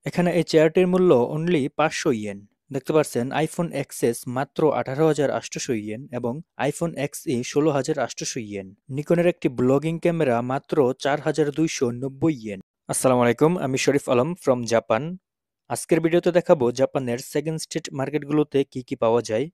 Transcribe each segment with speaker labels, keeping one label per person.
Speaker 1: এখানে এই চেয়ারটির মূল্য অনলি 500 ইয়েন। দেখতে পাচ্ছেন আইফোন এক্সএস মাত্র 18,800 ইয়েন এবং আইফোন এক্সই 16,800 ইয়েন। নিকনের একটি ব্লগিং ক্যামেরা মাত্র 4,290 ইয়েন। আসসালামু আলাইকুম, আমি শরীফ আলম ফ্রম জাপান। আজকের ভিডিওতে দেখাবো জাপানের সেকেন্ড স্ট্রিট মার্কেটগুলোতে কি কি পাওয়া যায়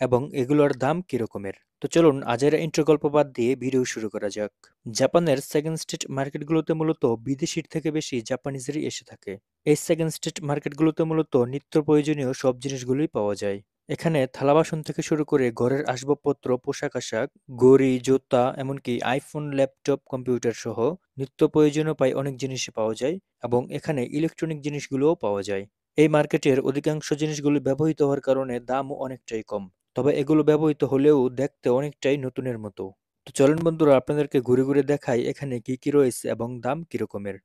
Speaker 1: এবং এগুলোর দাম কি রকমের। তো চলুন আজের ইন্ট্রো গল্প বাদ দিয়ে ভিডিও শুরু করা যাক। জাপানের সেকেন্ড স্ট্রিট মার্কেটগুলোতে মূলত বিদেশির থেকে বেশি জাপানিজেরই এসে থাকে। এই সেকেন্ড স্ট্রিট মার্কেটগুলোতে মূলত নিত্য প্রয়োজনীয় সব জিনিসগুলোই পাওয়া যায়। এখানে থালা বাসন থেকে শুরু করে ঘরের আসবাবপত্র, পোশাক আশাক, ঘড়ি, জুতা, এমনকি আইফোন, ল্যাপটপ, কম্পিউটার সহ নিত্য প্রয়োজনীয় প্রায় অনেক জিনিসই পাওয়া যায় এবং এখানে ইলেকট্রনিক জিনিসগুলোও পাওয়া যায়। এই মার্কেটের অধিকাংশ জিনিসগুলো ব্যবহৃত হওয়ার কারণে দামও অনেকটাই কম। তবে এগুলো ব্যবহৃত হলেও দেখতে অনেকটাই নতুনের মতো। তো চলুন বন্ধুরা, আপনাদেরকে ঘুরে ঘুরে দেখাই এখানে কি কি রয়েছে এবং দাম কি রকমের।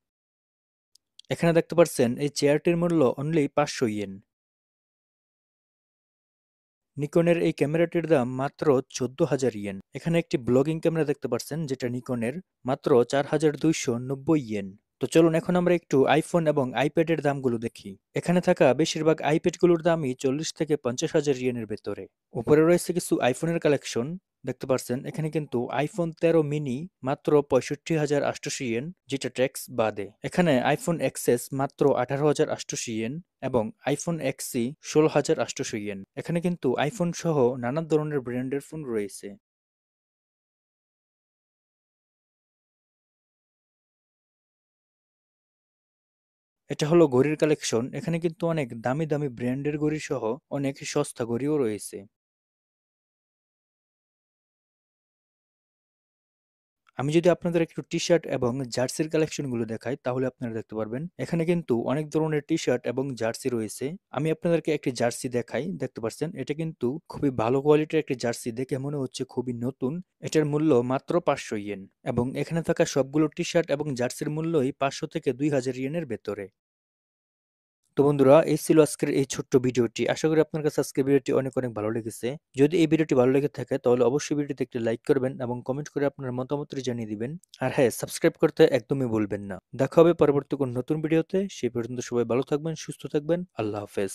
Speaker 1: এখানে দেখতে পাচ্ছেন এই চেয়ারটির মূল্য অনলি 500 ইয়েন। নিকনের এই ক্যামেরাটির দাম মাত্র 14,000 ইয়েন। এখানে একটি ব্লগিং ক্যামেরা দেখতে পাচ্ছেন যেটা নিকনের, মাত্র 4,290 ইয়েন। তো চলুন এখন আমরা একটু আইফোন এবং আইপ্যাডের দামগুলো দেখি। এখানে থাকা বেশিরভাগ আইপ্যাডগুলোর দামই 40 থেকে 50,000 ইয়েনের ভেতরে। উপরে রয়েছে কিছু আইফোনের কালেকশন। দেখতে পাচ্ছেন এখানে কিন্তু আইফোন 13 মিনি মাত্র 65,800 ইয়েন, যেটা ট্যাক্স বাদে। এখানে আইফোন এক্সএস মাত্র 18,800 ইয়েন এবং আইফোন এক্সি 16,800 ইয়েন। এখানে কিন্তু আইফোন সহ নানান ধরনের ব্র্যান্ডের ফোন রয়েছে। এটা হলো ঘড়ির কালেকশন। এখানে কিন্তু অনেক দামি দামি ব্র্যান্ডের ঘড়ি সহ অনেক সস্তা ঘড়িও রয়েছে। আমি যদি আপনাদের একটু টি-শার্ট এবং জার্সির কালেকশনগুলো দেখাই তাহলে আপনারা দেখতে পারবেন এখানে কিন্তু অনেক ধরনের টি-শার্ট এবং জার্সি রয়েছে। আমি আপনাদেরকে একটি জার্সি দেখাই। দেখতে পাচ্ছেন এটা কিন্তু খুবই ভালো কোয়ালিটির একটি জার্সি, দেখে মনে হচ্ছে খুবই নতুন। এটার মূল্য মাত্র 500 ইয়েন এবং এখানে থাকা সবগুলো টি-শার্ট এবং জার্সির মূল্যই 500 থেকে 2,000 ইয়েনের ভেতরে। তো বন্ধুরা, এই ছিল আজকের এই ছোট্ট ভিডিওটি। আশা করি আপনার কাছে আজকের ভিডিওটি অনেক অনেক ভালো লেগেছে। যদি এই ভিডিওটি ভালো লেগে থাকে তাহলে অবশ্যই ভিডিওতে একটি লাইক করবেন এবং কমেন্ট করে আপনার মতামতটি জানিয়ে দিবেন। আর হ্যাঁ, সাবস্ক্রাইব করতে একদমই ভুলবেন না। দেখা হবে পরবর্তী কোনো নতুন ভিডিওতে। সেই পর্যন্ত সবাই ভালো থাকবেন, সুস্থ থাকবেন। আল্লাহ হাফেজ।